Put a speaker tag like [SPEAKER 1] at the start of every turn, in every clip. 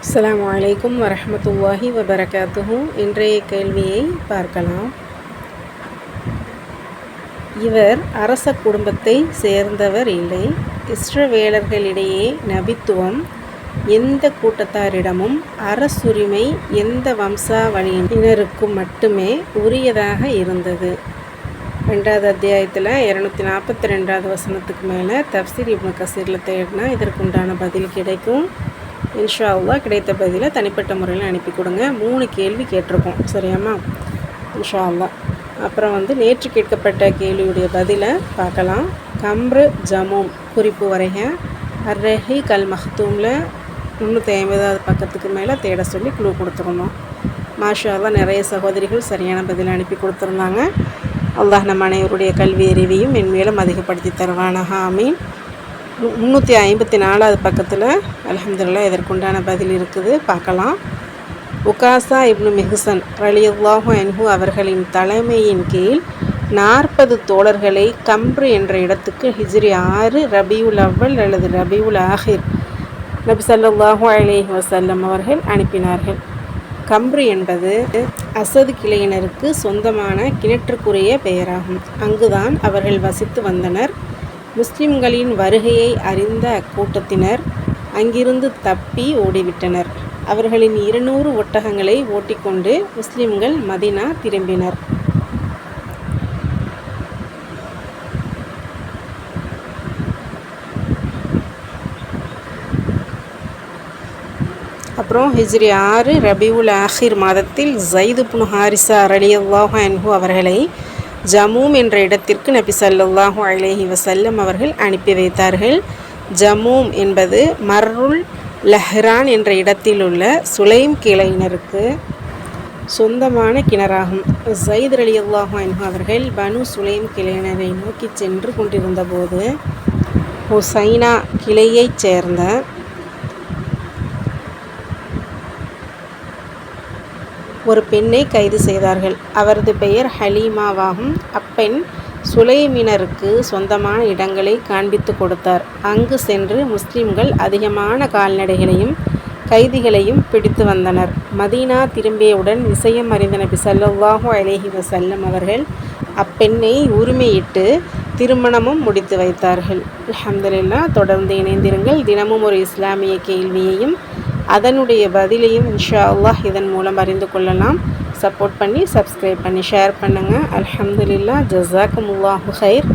[SPEAKER 1] அஸ்ஸலாமு அலைக்கும் வரஹ்மத்துல்லாஹி வபரகாத்துஹு. இன்றைய கேள்வியை பார்க்கலாம். இவர் அரச குடும்பத்தை சேர்ந்தவர் இல்லை. இஸ்ரவேலர்களிடையே நபித்துவம் எந்த கூட்டத்தாரிடமும் அரசுரிமை எந்த வம்சாவளியினருக்கும் மட்டுமே உரியதாக இருந்தது. 2வது அத்தியாயத்தில் 242வது வசனத்துக்கு மேலே தஃப்சீர் இப்னு கசீரில் தேடினா இதற்குண்டான பதில் கிடைக்கும். இன்ஷா அல்லாஹ் கிடைத்த பதிலை தனிப்பட்ட முறையில் அனுப்பி கொடுங்க. 3 கேள்வி கேட்டிருக்கோம், சரியாம்மா? இன்ஷா அல்லாஹ். அப்புறம் நேற்று கேட்கப்பட்ட கேள்வியுடைய பதிலை பார்க்கலாம். கம்ரு ஜமூம் குறிப்பு வரைக. அர்ரஹி கல் மஹ்தூமில் 350வது பக்கத்துக்கு மேலே தேட சொல்லி குழு கொடுத்துருந்தோம். மாஷா அல்லாஹ் நிறைய சகோதரிகள் சரியான பதிலை அனுப்பி கொடுத்துருந்தாங்க. அல்லாஹ் நம் அனைவருடைய கல்வி அறிவையும் மென்மேலும் அதிகப்படுத்தி தருவானாக, ஆமீன். 354வது பக்கத்தில் அல்ஹம்துலில்லாஹ் இதற்குண்டான பதில் இருக்குது, பார்க்கலாம். உகாசா இப்னு மிஹ்சன் ரலியல்லாஹு அன்ஹு அவர்களின் தலைமையின் கீழ் 40 தோழர்களை கம்ரு என்ற இடத்துக்கு ஹிஜ்ரி 6 ரபியுல் அவ்வல் அல்லது ரபியுல் ஆஹிர் நபி ஸல்லல்லாஹு அலைஹி வஸல்லம் அவர்கள் அனுப்பினார்கள். கம்ரு என்பது அசது கிளையினருக்கு சொந்தமான கிணற்றுக்குரிய பெயராகும். அங்குதான் அவர்கள் வசித்து வந்தனர். முஸ்லிம்களின் வருகையை அறிந்த அக்கூட்டத்தினர் அங்கிருந்து தப்பி ஓடிவிட்டனர். அவர்களின் 200 ஒட்டகங்களை ஓட்டிக்கொண்டு முஸ்லிம்கள் மதீனா திரும்பினர். அப்புறம் ஹிஜ்ரி 6 ரபியுல் ஆஹிர் மாதத்தில் ஸைத் இப்னு ஹாரிஸா ரலியல்லாஹு அன்ஹு அவர்களை ஜமூம் என்ற இடத்திற்கு நபி ஸல்லல்லாஹு அலைஹி வஸல்லம் அவர்கள் அனுப்பி வைத்தார்கள். ஜமூம் என்பது மர்ருல் லஹ்ரான் என்ற இடத்தில் உள்ள சுலைம் கிளையினருக்கு சொந்தமான கிணறாகும். ஸைத் ரலியல்லாஹு அன்ஹு அவர்கள் பனு சுலைம் கிளையினரை நோக்கி சென்று கொண்டிருந்த போது ஹுசைனா கிளையைச் சேர்ந்த ஒரு பெண்ணை கைது செய்தார்கள். அவரது பெயர் ஹலீமாவாகும். அப்பெண் சுலைமினருக்கு சொந்தமான இடங்களை காண்பித்து கொடுத்தார். அங்கு சென்று முஸ்லிம்கள் அதிகமான கால்நடைகளையும் கைதிகளையும் பிடித்து வந்தனர். மதீனா திரும்பியவுடன் விஷயம் அறிந்த நபி ஸல்லல்லாஹு அலைஹி வஸல்லம் அவர்கள் அப்பெண்ணை உரிமையிட்டு திருமணமும் முடித்து வைத்தார்கள். அல்ஹம்துலில்லாஹ். தொடர்ந்து இணைந்திருங்கள். தினமும் ஒரு இஸ்லாமிய கேள்வியையும் அதனுடைய பதிலையும் இன்ஷா அல்லாஹ் இதன் மூலம் அறிந்து கொள்ளலாம். சப்போர்ட் பண்ணி சப்ஸ்கிரைப் பண்ணி ஷேர் பண்ணுங்கள். அல்ஹம்துலில்லாஹ். ஜஸாக்குமுல்லாஹு ஹைர்.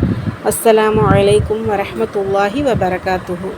[SPEAKER 1] அஸ்ஸலாமு அலைக்கும் வரஹ்மத்துல்லாஹி வபரகாத்துஹு.